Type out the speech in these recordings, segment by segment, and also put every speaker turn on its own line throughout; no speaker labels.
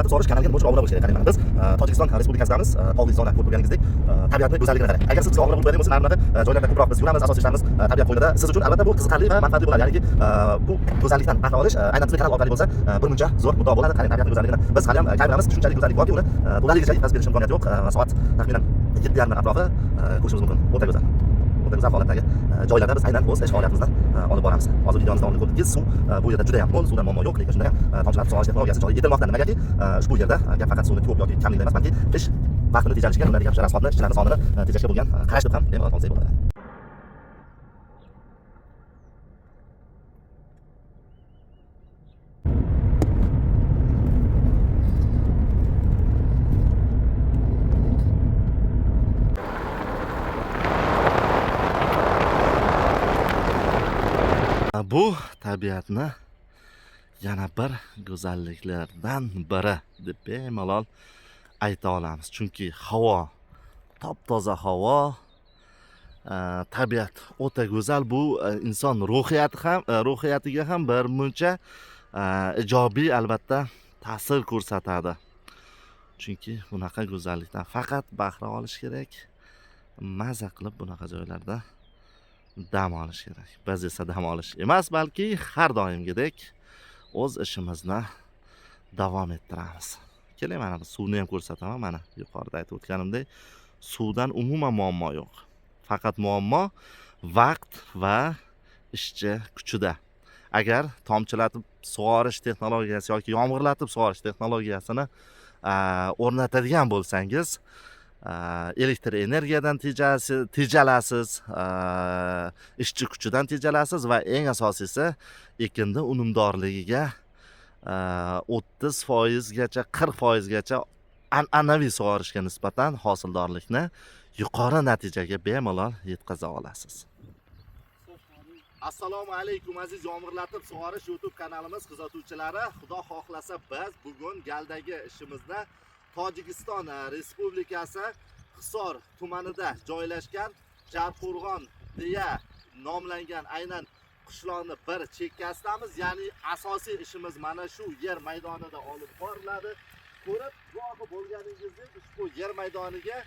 sug'orish kanaliga nima uchun obuna bo'lish kerak? Qarang, biz Tojikiston Respublikasidamiz, Tog'li ko'rib turganingizdek, tabiatni go'zalligini qarang. Agar siz obuna bo'lib bo'lsa, mana bunaqa joylarda ko'proq biz yuramiz, asosiy ishlarimiz tabiat qo'ynida. Siz uchun albatta bu qiziqarli va manfaatli bo'ladi. Ya'ni bu go'zallikdan bahra olish aynan bizning kanal orqali bo'lsa, birmuncha zo'r muddao bo'ladi. Qarang, tabiatning go'zalligini biz hali ham kayflanamiz. Shunchalik go'zallik borki, uni to'laligicha yetkazib berish imkoniyati yo'q. Soat taxminan 7:30 atrofi ko'rishimiz mumkin. O'ta go'zal. O'ta go'zal holatdagi joylarda biz aynan o'z ish faoliyatimizni olib boramiz. Hozir videomizda olib ko'rdingiz, suv bu yerda juda ham mo'l, suvdan muammo yo'q, lekin shunda ham tomchilatib sug'orish texnologiyasi joriy etilmoqda. Nimagaki, ushbu yerda gap faqat suvni ko'p yoki kamligida emas, balki ish vaqtini tejalishiga, undagi rasxodni, ishchilarning sonini tejashga bo'lgan qarash deb ham bemalol olsak bo'ladi. Bu tabiatni yana bir go'zalliklardan biri deb bemalol ayta olamiz. Chunki havo, top-toza havo, tabiat o'ta go'zal. Bu inson ruhiyatiga ham bir muncha ijobiy albatta ta'sir ko'rsatadi. Chunki bunaqa go'zallikdan faqat bahra olish kerak. Maza qilib bunaqa joylarda dam olish kerak. Biz esa dam olish emas, balki har doimgidek o'z ishimizni davom ettiramiz. Keling, mana bu suvni ham ko'rsataman. Mana yuqorida aytib o'tganimdek, suvdan umuman muammo yo'q. Faqat muammo vaqt va ishchi kuchida. Agar tomchilatib sug'orish texnologiyasi yoki yomg'irlatib sug'orish texnologiyasini o'rnatadigan bo'lsangiz, elektr energiyadan tejalasiz, ishchi kuchidan tejalasiz va eng asosiysi ekinni unumdorligiga 30%gacha, 40%gacha an'anaviy sug'orishga nisbatan hosildorlikni yuqori natijaga bemalol yetkaza olasiz. Assalomu alaykum aziz yomg'irlatib sug'orish YouTube kanalimiz kuzatuvchilari. Xudo xohlasa biz bugun galdagi ishimizni Tojikiston Respublikasi Hisor tumanida joylashgan Jarqo'rg'on deya nomlangan aynan qishloqni bir chekkasidamiz. Ya'ni asosiy ishimiz mana shu yer maydonida olib boriladi. Ko'rib guvohi bo'lganingizdek, ushbu yer maydoniga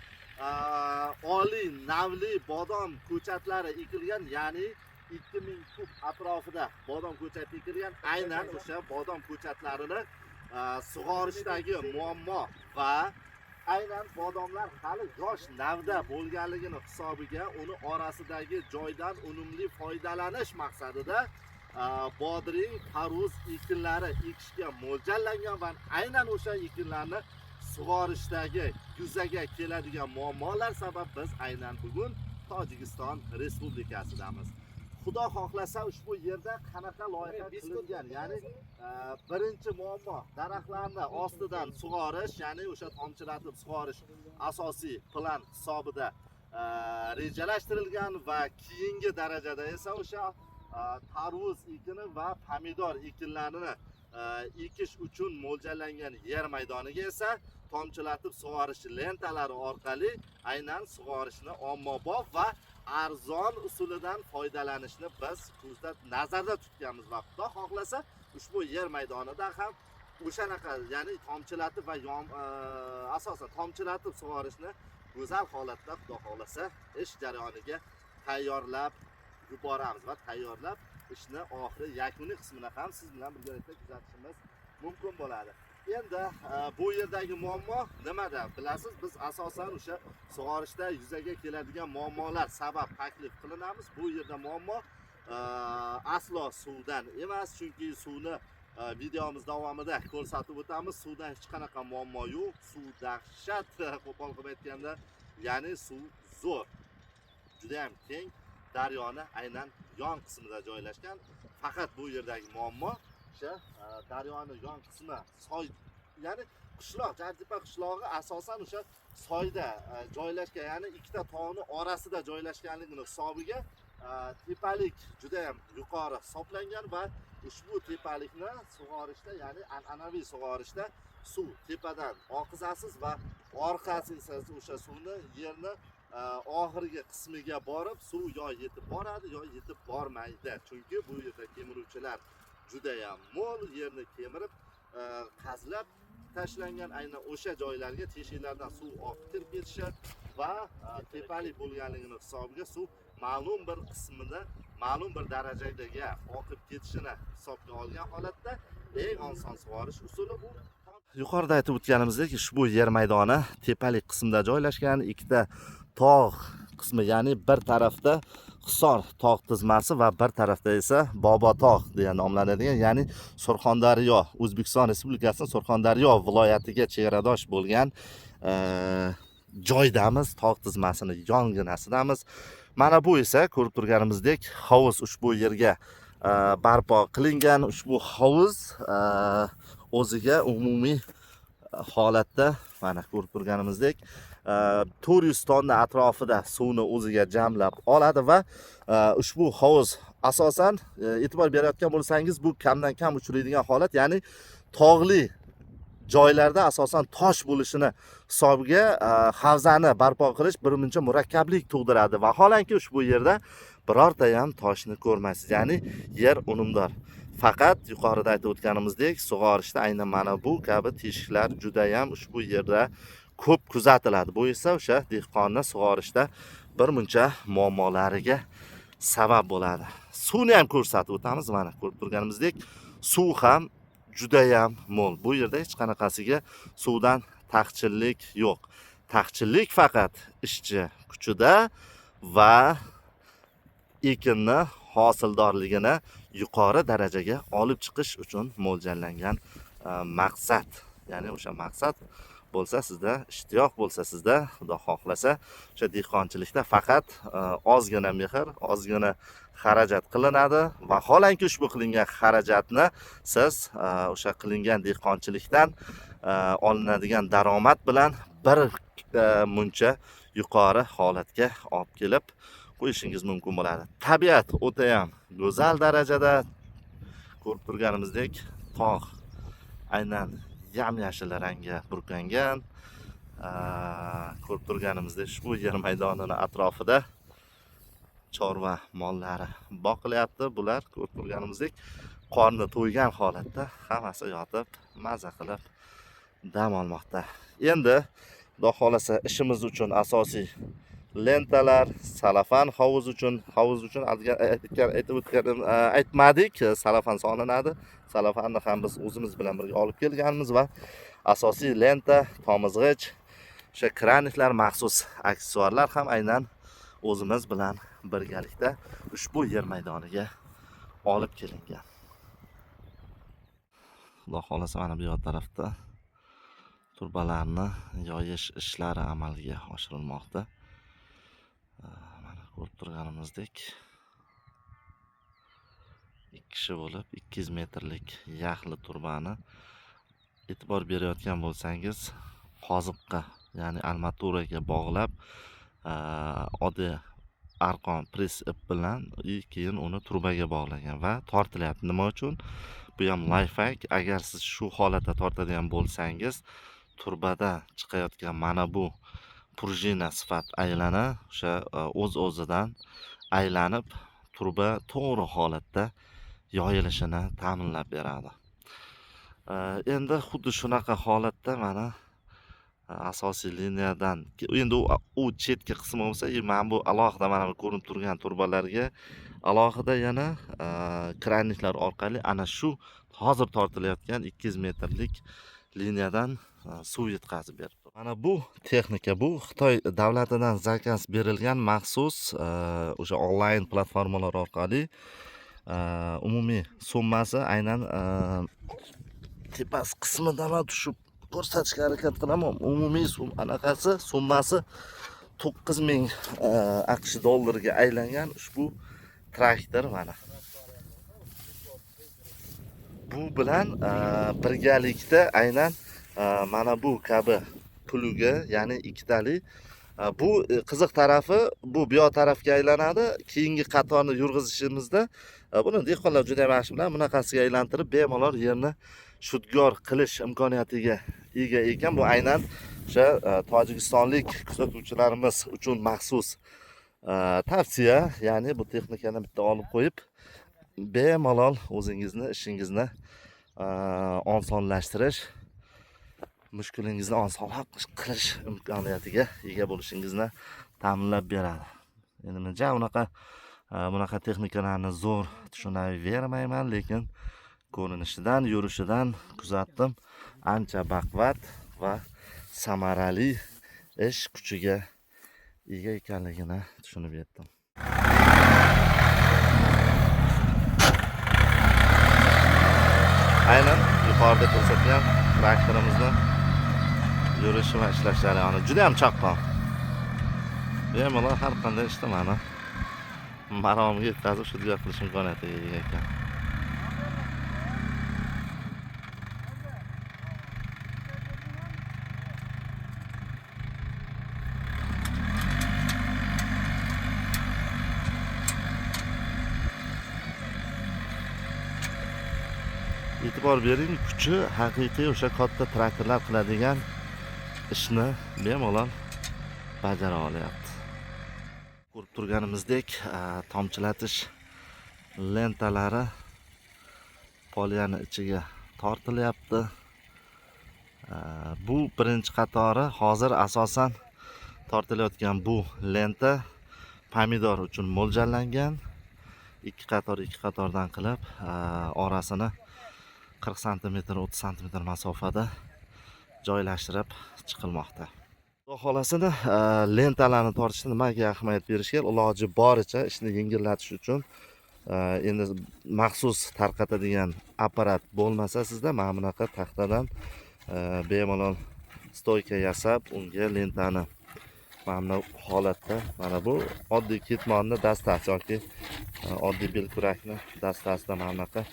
oliy navli bodom ko'chatlari ekilgan, ya'ni 2000 kub atrofida bodom ko'chati ekilgan. Aynan o'sha bodom ko'chatlarini sug'orishdagi muammo va aynan bodomlar hali yosh navda bo'lganligini hisobiga uni orasidagi joydan unumli foydalanish maqsadida bodring, tarvuz ekinlari ekishga mo'ljallangan va aynan o'sha ekinlarni sug'orishdagi yuzaga keladigan muammolar sabab biz aynan bugun Tojikiston Respublikasidamiz. Xudo xohlasa ushbu yerda qanaqa loyiha qilingan, ya'ni birinchi muammo daraxtlarni ostidan sug'orish, ya'ni o'sha tomchilatib sug'orish asosiy plan hisobida rejalashtirilgan va keyingi darajada esa o'sha tarvuz ekini va pomidor ekinlarini ekish uchun mo'ljallangan yer maydoniga esa tomchilatib sug'orish lentalari orqali aynan sug'orishni ommabop va arzon usulidan foydalanishni biz nazarda tutganmiz va Xudo xohlasa ushbu yer maydonida ham o'shanaqa, ya'ni tomchilatib va asosan tomchilatib sug'orishni go'zal holatda Xudo xohlasa ish jarayoniga tayyorlab yuboramiz va tayyorlab ishni oxiri yakuniy qismini ham siz bilan birgalikda kuzatishimiz mumkin bo'ladi. Endi bu yerdagi muammo nimada bilasiz? Biz asosan o'sha sug'orishda yuzaga keladigan muammolar sabab taklif qilinamiz. Bu yerda muammo aslo suvdan emas, chunki suvni videomiz davomida ko'rsatib o'tamiz. Suvdan hech qanaqa muammo yo'q. Suv dahshat, qo'pol qilib aytganda, ya'ni suv zo'r. Juda ham keng, daryoni aynan yon qismida joylashgan. Faqat bu yerdagi muammo o'sha daryoni yon qismi soy, ya'ni qishloq, Jartepa qishlog'i asosan o'sha soyda joylashgan, ya'ni ikkita tog'ning orasida joylashganligini hisobiga tepalik juda ham yuqori hisoblangan va ushbu tepalikni sug'orishda, ya'ni an'anaviy sug'orishda suv tepadan oqizasiz va orqasi esa o'sha suvni yerni oxirgi qismiga borib suv yo yetib boradi yo yetib bormaydi. Chunki bu yerda kemiruvchilar juda ham mo'l, yerni kemirib qazilab tashlangan, aynan o'sha joylarga teshiklardan suv oqib kirib ketishi va tepalik bo'lganligini hisobiga suv ma'lum bir qismida ma'lum bir darajadagi oqib ketishini hisobga olgan holatda eng oson sug'orish usuli bu. Yuqorida aytib o'tganimizdek, ushbu yer maydoni tepalik qismida joylashgan, ikkita tog' qismi, ya'ni bir tarafda Hisor tog' tizmasi va bir tarafda esa Bobotog' deya nomlanadigan, ya'ni Surxondaryo, O'zbekiston Respublikasining Surxondaryo viloyatiga chegaradosh bo'lgan joydamiz, tog' tizmasining yonginasidamiz. Mana bu esa ko'rib turganimizdek hovuz ushbu yerga barpo qilingan. Ushbu hovuz o'ziga umumiy holatda mana ko'rib turganimizdek 400 tonna atrofida suvni o'ziga jamlab oladi va ushbu hovuz asosan e'tibor berayotgan bo'lsangiz, bu kamdan kam uchraydigan holat, ya'ni tog'li joylarda asosan tosh bo'lishini hisobiga havzani barpo qilish birmuncha murakkablik tug'diradi. Vaholanki ushbu yerda birorta ham toshni ko'rmaysiz, ya'ni yer unumdor. Faqat yuqorida aytib o'tganimizdek, sug'orishda aynan mana bu kabi teshiklar juda ham ushbu yerda ko'p kuzatiladi. Bu esa o'sha dehqonni sug'orishda birmuncha muammolariga sabab bo'ladi. Suvni ham ko'rsatib o'tamiz. Mana ko'rib turganimizdek, suv ham juda ham mo'l. Bu yerda hech qanaqasiga suvdan taqchillik yo'q. Taqchillik faqat ishchi kuchida va ekinni hosildorligini yuqori darajaga olib chiqish uchun mo'ljallangan maqsad. Ya'ni o'sha maqsad bo'lsa, sizda ishtiyoq bo'lsa, sizda Xudo xohlasa o'sha dehqonchilikda faqat ozgina mehr, ozgina xarajat qilinadi. Vaholanki ushbu qilingan xarajatni siz o'sha qilingan dehqonchilikdan olinadigan daromad bilan bir muncha yuqori holatga olib kelib qo'yishingiz mumkin bo'ladi. Tabiat o'ta ham go'zal darajada, ko'rib turganimizdek tog' aynan yam-yashil rangga burkangan. Ko'rib turganimizdek ushbu yer maydonining atrofida chorva mollari boqilyapti. Bular ko'rib turganimizdek qorni to'ygan holatda hammasi yotib maza qilib dam olmoqda. Endi Xudo xolasa ishimiz uchun asosiy lentalar, salafan hovuz uchun aytmadik, salafan solinadi. Salafanni ham biz o'zimiz bilan birga olib kelganmiz va asosiy lenta, tomizg'ich, o'sha kraniklar, maxsus aksessuarlar ham aynan o'zimiz bilan birgalikda ushbu yer maydoniga olib kelingan. Xudo xolasa mana bu tarafda turbalarni yoyish ishlari amalga oshirilmoqda. Mana ko'rib turganimizdek 2 kishi bo'lib 200 metrlik yaxli turbani e'tibor berayotgan bo'lsangiz, qoziqqa, ya'ni armaturaga bog'lab oddiy arqon press ip bilan keyin uni turbaga bog'lagan va tortilyapti. Nima uchun? Bu ham lifehack. Agar siz shu holatda tortadigan bo'lsangiz, turbada chiqayotgan mana bu prujina sifat aylana o'sha o'z-o'zidan aylanib turba to'g'ri holatda yoyilishini ta'minlab beradi. Endi xuddi shunaqa holatda mana asosiy liniyadan endi u chetki qismi bo'lsa, mana bu alohida mana bu ko'rinib turgan turbalarga alohida yana kraniklar orqali ana shu hozir tortilayotgan 200 metrlik liniyadan suv yetkazib berdi. Mana bu texnika, bu Xitoy davlatidan zakaz berilgan maxsus o'sha onlayn platformalar orqali umumiy summasi aynan tepasi qismidan tushib ko'rsatishga harakat qilaman. Umumiy summasi 9000 AQSh dollariga aylangan ushbu traktor mana. Bu bilan birgalikda aynan mana bu kabi pluga, ya'ni ikkitali, bu qiziq tarafi bu yo tarafga aylanadi. Keyingi qatorni yurg'izishimizda buni dehqonlar juda yaxshi bilan bunaqasiga aylantirib bemalol yerni shudgor qilish imkoniyatiga ega ekan. Bu aynan o'sha tojikistonlik kuzatuvchilarimiz uchun maxsus tavsiya. Ya'ni bu texnikani bitta olib qo'yib bemalol o'zingizni ishingizni osonlashtirish mushkulingizni oson qilish imkoniyatiga ega bo'lishingizni ta'minlab beradi. Endi menja bunaqa texnikalarni zo'r tushunavermayman, lekin ko'rinishidan, yurishidan kuzatdim, ancha baquvvat va samarali ish kuchiga ega ekanligini tushunib yetdim. Aynan yuqorida ko'rsatgan traktorimizni yurishi va ishlash jarayoni juda ham chaqqon. Bemalol har qanday ishda mani maromiga yetkazib shudgor qilish imkoniyatiga ega ekan. E'tibor bering, kuchi haqiqiy o'sha katta traktorlar qiladigan ishni bemalol bajara olyapti. Ko'rib turganimizdek, tomchilatish lentalari poliyani ichiga tortilyapti. Bu birinchi qatori. Hozir asosan tortilayotgan bu lenta pomidor uchun mo'ljallangan. Ikki qatordan qilib orasini 40 sm, 30 sm masofada joylashtirib chiqilmoqda. Xudo xolasini lentalarni tortishda nimaga ahamiyat berish kerak? Iloji boricha ishni yengillatish uchun endi maxsus tarqatadigan apparat bo'lmasa sizda mana bunaqa taxtadan bemalol stoyka yasab, unga lentani mana bu holatda, mana bu oddiy ketmonni dastasi yoki oddiy belkurakni dastasida mana bunaqa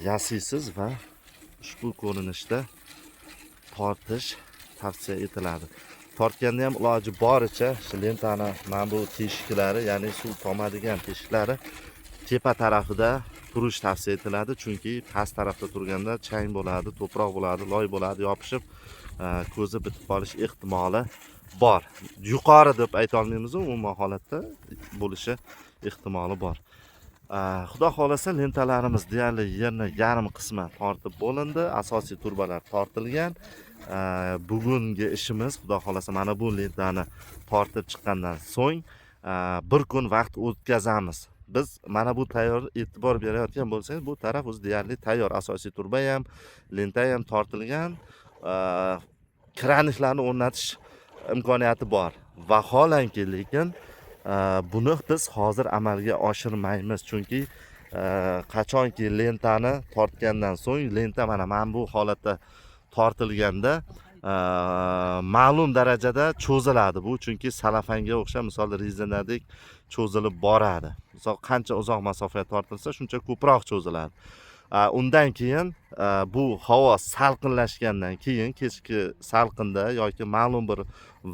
yasaysiz va ushbu ko'rinishda tortish tavsiya etiladi. Tortganda ham iloji boricha lentani mana bu teshiklari, ya'ni suv tomadigan teshiklari tepa tarafida turish tavsiya etiladi, chunki past tarafda turganda chang bo'ladi, to'proq bo'ladi, loy bo'ladi, yopishib ko'zi bitib qolish ehtimoli bor. Yuqori deb ayta olmaymiz, umuman holatda bo'lishi ehtimoli bor. Xudo xolasa lentalarimiz deyarli yerni yarim qismi tortib bo'lindi, asosiy turbalar tortilgan. Bugungi ishimiz xudo xolasa mana bu lentani tortib chiqqandan so'ng bir kun vaqt o'tkazamiz. Biz mana bu tayyor e'tibor berayotgan bo'lsangiz, bu taraf o'zi deyarli tayyor. Asosiy turba ham, lenta ham tortilgan. Kraniklarni o'rnatish imkoniyati bor. Vaholanki, lekin buni biz hozir amalga oshirmaymiz, chunki qachonki lentani tortgandan so'ng lenta mana bu holatda tortilganda ma'lum darajada cho'ziladi bu, chunki salafanga o'xshab misol rezinadek cho'zilib boradi. Misol qancha uzoq masofaga tortilsa shuncha ko'proq cho'ziladi. Undan keyin bu havo salqinlashgandan keyin, kechki salqinda yoki ma'lum bir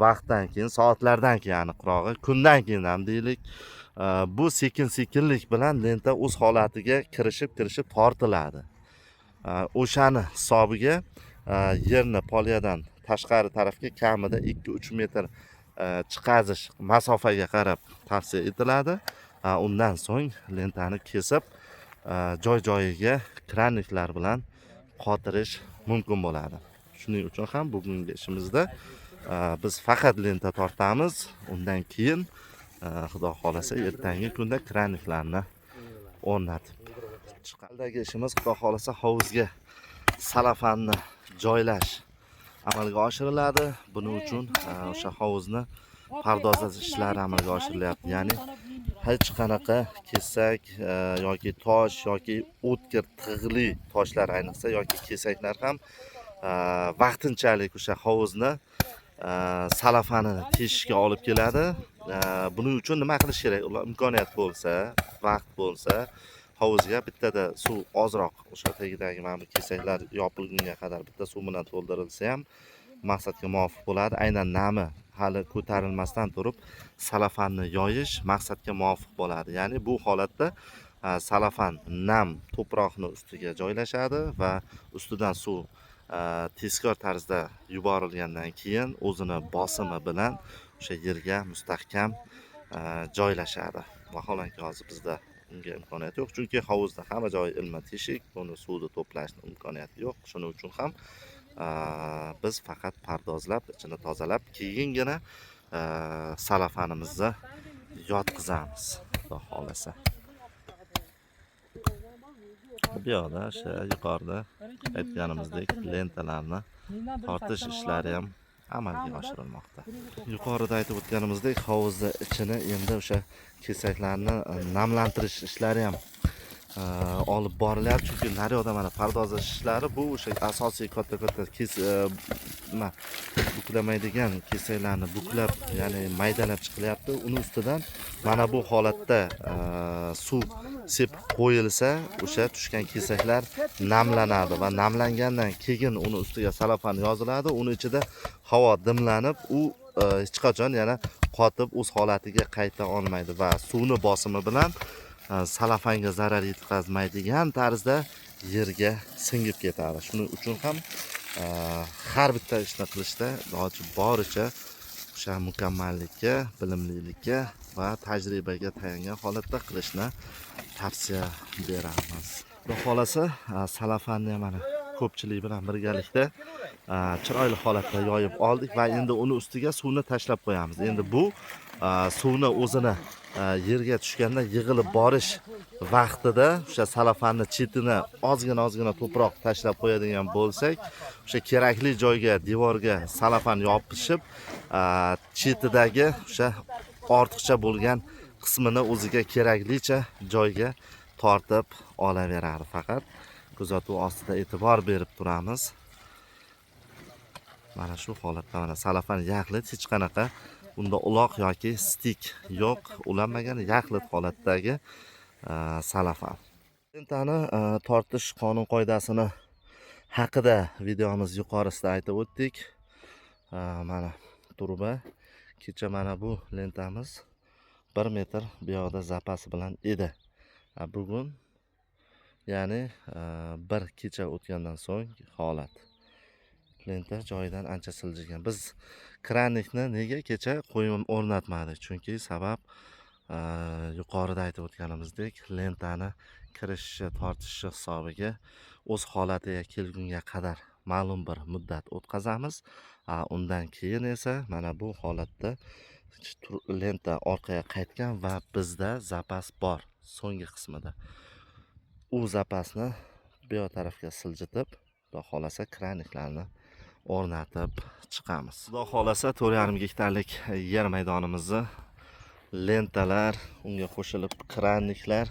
vaqtdan keyin, soatlardan keyin, aniqrog'i kundan keyin ham deylik, bu sekin-sekinlik bilan lenta o'z holatiga kirishib tortiladi. O'shani hisobiga yerni poliyadan tashqari tarafga kamida 2-3 metr chiqazish masofaga qarab tavsiya etiladi. Undan so'ng lentani kesib joy-joyiga kraniklar bilan qotirish mumkin bo'ladi. Shuning uchun ham bugungi ishimizda biz faqat lenta tortamiz. Undan keyin xudo xolasa ertangi kunda kraniklarni o'rnatib chiqaldagi ishimiz xudo xolasa hovuzga salafanni joylash amalga oshiriladi. Buning uchun o'sha hovuzni pardozlash ishlari amalga oshirilyapti. Ya'ni hech qanaqa kesak yoki tosh yoki o'tkir tig'li toshlar ayniqsa yoki kesaklar ham vaqtinchalik o'sha hovuzni salafanini teshishga olib keladi. Buning uchun nima qilish kerak? Imkoniyat bo'lsa, vaqt bo'lsa, hovuzga bittada suv ozroq, o'sha tagidagi mana bu kesaklar yopilgunga qadar bitta suv bilan to'ldirilsa ham maqsadga muvofiq bo'ladi. Aynan nami hali ko'tarilmasdan turib salafanni yoyish maqsadga muvofiq bo'ladi. Ya'ni bu holatda salafan nam to'proqni ustiga joylashadi va ustidan suv tezkor tarzda yuborilgandan keyin o'zini bosimi bilan o'sha yerga mustahkam joylashadi. Vaholanki hozir bizda unga imkoniyat yo'q, chunki hovuzda hamma joyi ilma teshik, buni suvni to'plashning imkoniyati yo'q. Shuning uchun ham Biz faqat pardozlab, ichini tozalab, keyingina salafanimizni yotqizamiz, xudo xolasa. Bu yoqda o'sha yuqorida aytganimizdek lentalarni tortish ishlari ham amalga oshirilmoqda. Yuqorida aytib o'tganimizdek, hovuzda ichini endi o'sha kesaklarni namlantirish ishlari ham olib borilyapti. Chunki naryoqda mana pardozlash ishlari bu o'sha asosiy katta buklamaydigan kesaklarni buklab, ya'ni maydalab chiqilyapti. Uni ustidan mana bu holatda suv sepib qo'yilsa, o'sha tushgan kesaklar namlanadi va namlangandan keyin uni ustiga salafan yoziladi. Uni ichida havo dimlanib, u hech qachon yana qotib o'z holatiga qayta olmaydi va suvni bosimi bilan salafanga zarar yetkazmaydigan tarzda yerga singib ketadi. Shuning uchun ham har bitta ishni qilishda iloji boricha o'sha mukammallikka, bilimlilikka va tajribaga tayangan holatda qilishni tavsiya beramiz. Xudo xolasa salafanni mana ko'pchilik bilan birgalikda chiroyli holatda yoyib oldik va endi uni ustiga suvni tashlab qo'yamiz. Endi bu suvni o'zini yerga tushganda yig'ilib borish vaqtida o'sha salafanni chetini ozgina to'proq tashlab qo'yadigan bo'lsak, o'sha kerakli joyga, devorga salafan yopishib, chetidagi o'sha ortiqcha bo'lgan qismini o'ziga keraklicha joyga tortib olaveradi. Faqat kuzatuv ostida e'tibor berib turamiz. Mana shu holatda mana salafan yaxlit, hech qanaqa bunda uloq yoki stik yo'q, ulanmagan yaxlit holatdagi salafan. Lentani tortish qonun qoidasini haqida videomiz yuqorisida aytib o'tdik. Mana turba kecha mana bu lentamiz 1 metr bu yoqda zapasi bilan edi. Bugun ya'ni bir kecha o'tgandan so'ng holat. Lenta joyidan ancha siljigan. Biz kranikni nega kecha qo'yib o'rnatmadik? Chunki sabab yuqorida aytib o'tganimizdek, lentani kirishi, tortishi hisobiga o'z holatiga kelgunga qadar ma'lum bir muddat o'tkazamiz. Undan keyin esa mana bu holatda lenta orqaga qaytgan va bizda zapas bor so'nggi qismida. U zapasni bu yoq tarafga siljitib, xudo xolasa kraniklarni o'rnatib chiqamiz. Xudo xolasa 4,5 gektarlik yer maydonimizni lentalar, unga qo'shilib kraniklar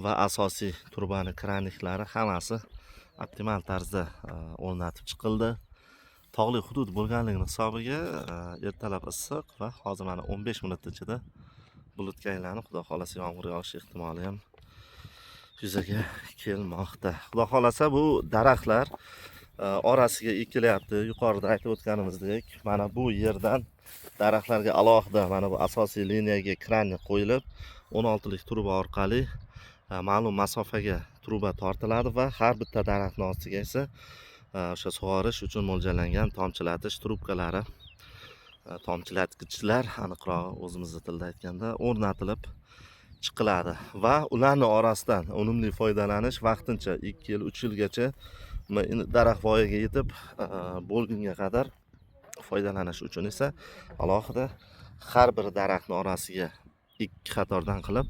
va asosiy turbani kraniklari hammasi optimal tarzda o'rnatib chiqildi. Tog'li hudud bo'lganligini hisobiga ertalab issiq va hozir mana 15 minut ichida bulutga aylanib, xudo xolasa yomg'ir yog'ish ehtimoli ham yuzaga kelmoqda. Xudo xolasa bu daraxtlar orasiga ekilyapti. Yuqorida aytib o'tganimizdek, mana bu yerdan daraxtlarga alohida mana bu asosiy liniyaga kranik qo'yilib, 16 lik truba orqali ma'lum masofaga truba tortiladi va har bitta daraxtning ostiga esa o'sha sug'orish uchun mo'ljallangan tomchilatish trubkalari, tomchilatgichlar, aniqrog'i o'zimizning tilda aytganda o'rnatilib chiqiladi va ularning orasidan unumli foydalanish vaqtincha 2 yil, 3 yilgacha daraxt voyaga yetib bo'lgunga qadar foydalanish uchun esa alohida har bir daraxtning orasiga 2 qatordan qilib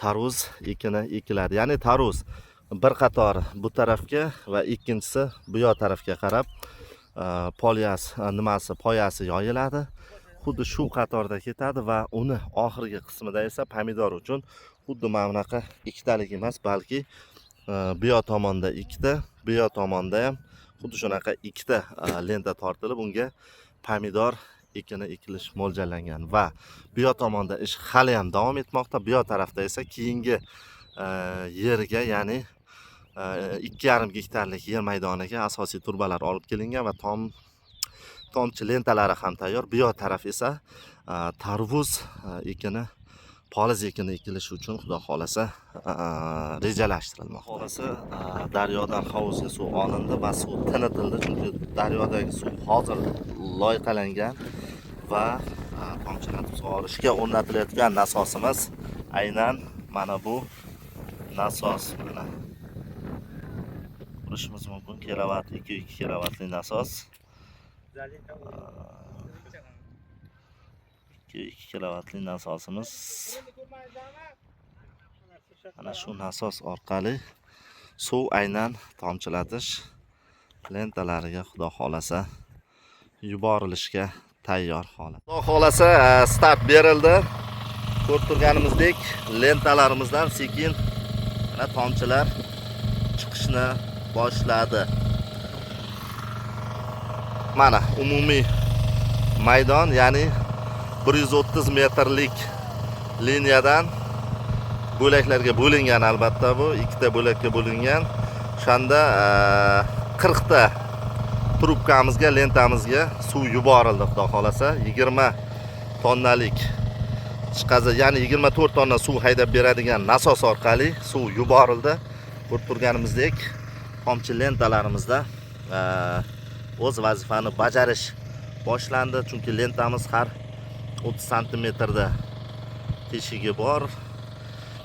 tarvuz ekini ekiladi. Ya'ni tarvuz bir qator bu tarafga va ikkinchisi bu yoq tarafga qarab poyasi yoyiladi. Xuddi shu qatorda ketadi va uni oxirgi qismida esa pomidor uchun xuddi mana bunaqa ikkitalik emas, balki bu yoq tomonda ikkita, bu yoq tomonda ham xuddi shunaqa ikkita lenta tortilib, unga pomidor ekini ekilish mo'ljallangan va bu yoq tomonda ish hali ham davom etmoqda. Bu yoq tarafda esa keyingi yerga, ya'ni 2,5 gektarlik yer maydoniga asosiy turbalar olib kelingan va tomchi lentalari ham tayyor. Bu yoq taraf esa tarvuz ekini, poliz ekini ekilishi uchun xudo xolasa rejalashtirilmoqda. Xolasa daryodan hovuzga suv olindi va suv tinitildi, chunki daryodagi suv hozir loyqalangan va tomchilatib sug'orishga o'rnatilayotgan nasosimiz aynan mana bu nasos. Mana ko'rishimiz mumkin, kilovat, 2 kilovatli nasos. 2 kilovatli nasosimiz. Mana shu nasos orqali suv aynan tomchilatish lentalariga xudo xolasa yuborilishga tayyor holat. Xudo xolasa start berildi. Ko'rib turganimizdek lentalarimizdan sekin mana tomchilar chiqishni boshladi. Mana umumiy maydon, ya'ni 130 metrlik liniyadan bo'laklarga bo'lingan, albatta bu ikkita bo'lakka bo'lingan. O'shanda 40 ta trubkamizga, lentamizga suv yuborildi. Xudo xolasa 20 tonnalik chiqazi, ya'ni 24 tonna suv haydab beradigan nasos orqali suv yuborildi. Ko'rib turganimizdek tomchi lentalarimizda o'z vazifani bajarish boshlandi, chunki lentamiz har 30 santimetrda teshigi bor.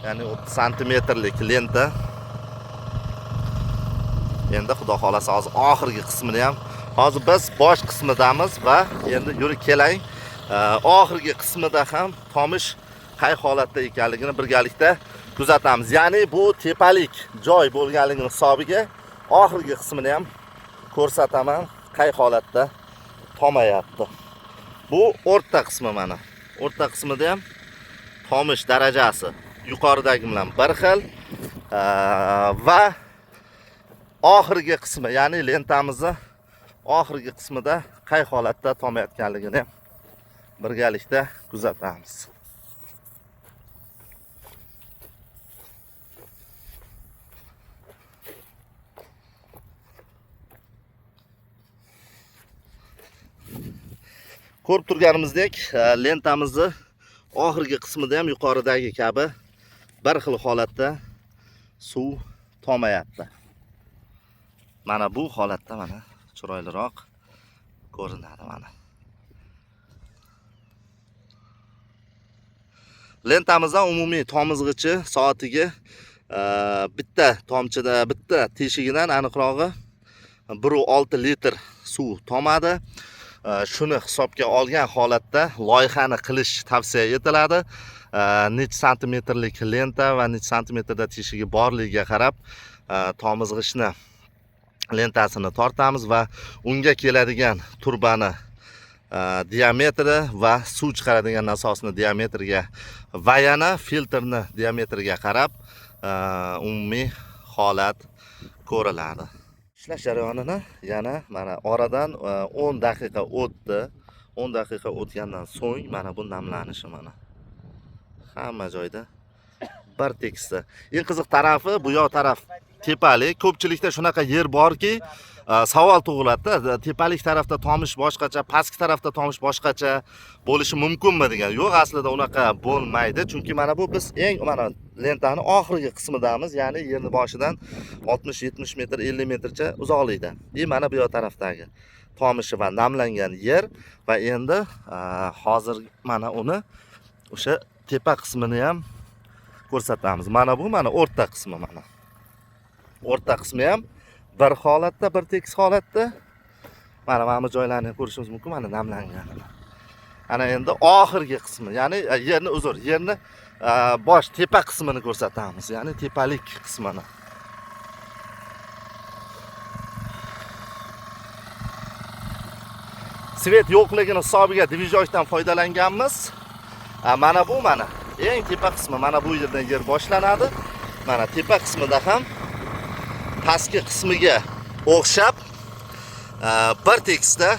Ya'ni 30 santimetrlik lenta. Endi xudo xolasa hozir oxirgi qismini ham, hozir biz bosh qismidamiz va endi yurib keling oxirgi qismida ham tomish qay holatda ekanligini birgalikda kuzatamiz. Ya'ni bu tepalik joy bo'lganligi hisobiga oxirgi qismini ham ko'rsataman, qay holatda tomayapti. Bu o'rta qismi, mana o'rta qismida ham tomish darajasi yuqoridagi bilan bir xil va oxirgi qismi, ya'ni lentamizni oxirgi qismida qay holatda tomayotganligini ham birgalikda kuzatamiz. Ko'rib turganimizdek lentamizni oxirgi qismida ham yuqoridagi kabi bir xil holatda suv tomayapti. Mana bu holatda mana chiroyliroq ko'rinadi. Mana lentamizdan umumiy tomizg'ichi soatiga bitta tomchida, bitta teshigidan aniqrog'i 1.6 litr suv tomadi. Shuni hisobga olgan holatda loyihani qilish tavsiya etiladi. Necha santimetrlik lenta va necha santimetrda teshigi borligiga qarab tomizg'ichni lentasini tortamiz va unga keladigan turbani diametri va suv chiqaradigan nasosni diametriga va yana filtrni diametriga qarab umumiy holat ko'riladi. Ishlash jarayonini yana mana oradan 10 daqiqa o'tdi. 10 daqiqa o'tgandan so'ng mana bu namlanishi, mana hamma joyda bir tekisda. Eng qiziq tarafi bu yoq taraf tepalik. Ko'pchilikda shunaqa yer borki, savol tug'iladi. Tepalik tarafda tomish boshqacha, pastki tarafda tomish boshqacha bo'lishi mumkinmi degan. Yo'q, aslida unaqa bo'lmaydi. Chunki mana bu biz mana lentani oxirgi qismidamiz, ya'ni yerning boshidan 60-70 metr, 50 metrcha uzoqlikda. Mana bu yoq tarafdagi tomishi va namlangan yer va endi hozir mana uni o'sha tepa qismini ham ko'rsatamiz. Mana bu mana o'rta qismi, mana o'rta qismi ham bir holatda, bir tekis holatda. Mana bu joylarni ko'rishimiz mumkin, mana namlangan. Ana endi oxirgi qismi, ya'ni yerni bosh tepa qismini ko'rsatamiz, ya'ni tepalik qismini. Svet yo'qligini hisobiga dvijojdan foydalanganmiz. Mana bu mana eng tepa qismi, mana bu yerdan yer boshlanadi. Mana tepa qismida ham pastki qismiga o'xshab bir tekisda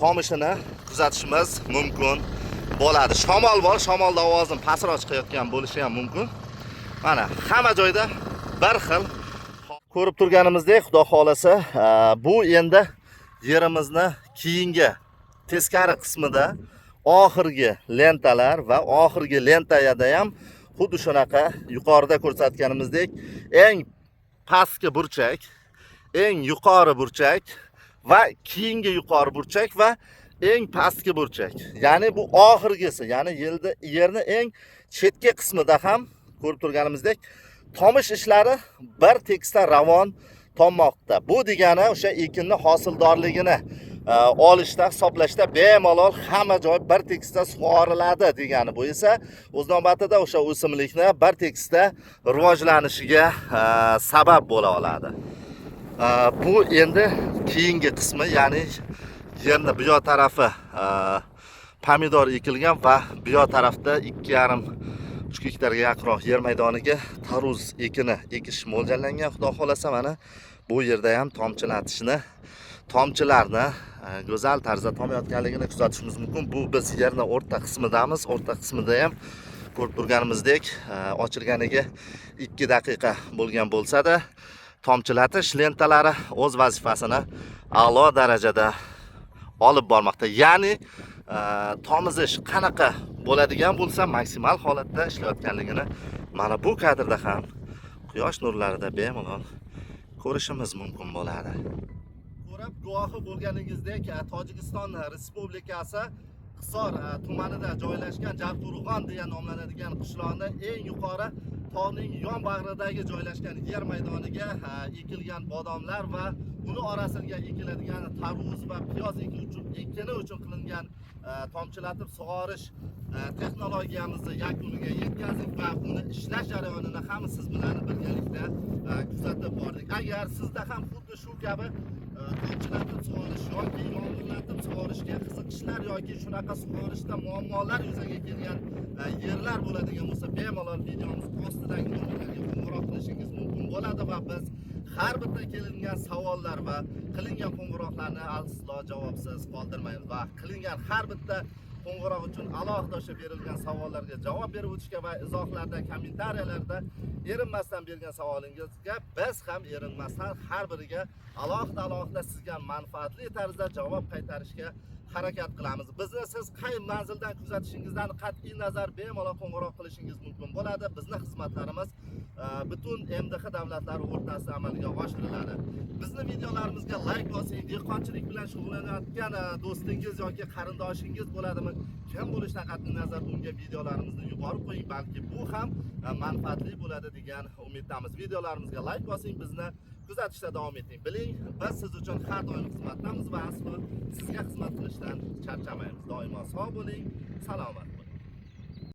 tomishini kuzatishimiz mumkin bo'ladi. Shamol bor, shamolda ovozini pastroq chiqayotgan bo'lishi ham mumkin. Mana hamma joyda bir xil. Ko'rib turganimizdek, xudo xolasa, bu endi yerimizni keyingi teskari qismida oxirgi lentalar va oxirgi lentada ham xuddi shunaqa yuqorida ko'rsatganimizdek eng pastki burchak, eng yuqori burchak va keyingi yuqori burchak va eng pastki burchak. Ya'ni bu oxirgisi, ya'ni yerni eng chetki qismida ham ko'rib turganimizdek tomish ishlari bir tekisda ravon tommoqda. Bu degani o'sha ekinni hosildorligini olishda, hisoblashda bemalol hamma joy bir tekisda sug'oriladi degani. Bu esa o'z navbatida o'sha o'simlikni bir tekisda rivojlanishiga sabab bo'la oladi. Bu endi keyingi qismi, ya'ni yerni bu yoq tarafi pomidor ekilgan va bu yoq tarafda 2,5-3 gektarga yaqinroq yer maydoniga tarvuz ekini ekish mo'ljallangan. Xudo xolasa mana bu yerda ham tomchilarni go'zal tarzda tomayotganligini kuzatishimiz mumkin. Bu biz yerni o'rta qismidamiz. O'rta qismida ham ko'rib turganimizdek ochilganiga 2 daqiqa bo'lgan bo'lsa-da, tomchilatish lentalari o'z vazifasini a'lo darajada olib bormoqda. Ya'ni tomizish qanaqa bo'ladigan bo'lsa, maksimal holatda ishlayotganligini mana bu kadrda ham quyosh nurlarida bemalol ko'rishimiz mumkin bo'ladi. Ko'rib guvohi bo'lganingizdek, Tojikiston Respublikasi Hisor tumanida joylashgan Jarqo'rg'on degan nomlanadigan qishloqning eng yuqori tog'ning yon bag'ridagi joylashgan yer maydoniga ekilgan bodomlar va uni orasiga ekiladigan tarvuz va piyoz ekini uchun qilingan tomchilatib sug'orish texnologiyamizni yakuniga yetkazdik va uni ishlash jarayonini ham siz bilan birgalikda kuzatib bordik. Agar sizda ham xuddi shu kabi tomchilatib sug'orish yoki yomg'irlatib sug'orishga qiziqishlar yoki shunaqa sug'orishda muammolar yuzaga kelgan yerlar bo'ladigan bo'lsa, bemalol videomiz ostidagi nomerlarga qo'ng'iroq qilishingiz mumkin bo'ladi va biz har bitta kelingan savollar va qilingan qo'ng'iroqlarni aslo javobsiz qoldirmaymiz va qilingan har bitta qo'ng'iroq uchun alohida o'sha berilgan savollarga javob berib o'tishga va izohlarda, kommentariyalarda erinmasdan bergan savolingizga biz ham erinmasdan har biriga alohida sizga manfaatli tarzda javob qaytarishga harakat qilamiz. Bizni siz qay manzildan kuzatishingizdan qat'iy nazar bemalol qo'ng'iroq qilishingiz mumkin bo'ladi. Bizning xizmatlarimiz butun MDH davlatlari o'rtasida amalga oshiriladi. Bizning videolarimizga like bosing, dehqonchilik bilan shug'ullanayotgan do'stingiz yoki qarindoshingiz bo'ladimi? Kim bo'lishidan qat'iy nazar unga videolarimizni yuborib qo'ying, balki bu ham manfaatli bo'ladi degan umiddamiz. Videolarimizga like bosing, bizni kuzatishda davom eting. Biling, biz siz uchun har doim xizmatdamiz va aslo sizga xizmat qilishdan charchamaymiz. Doimo sog' bo'ling, salomat.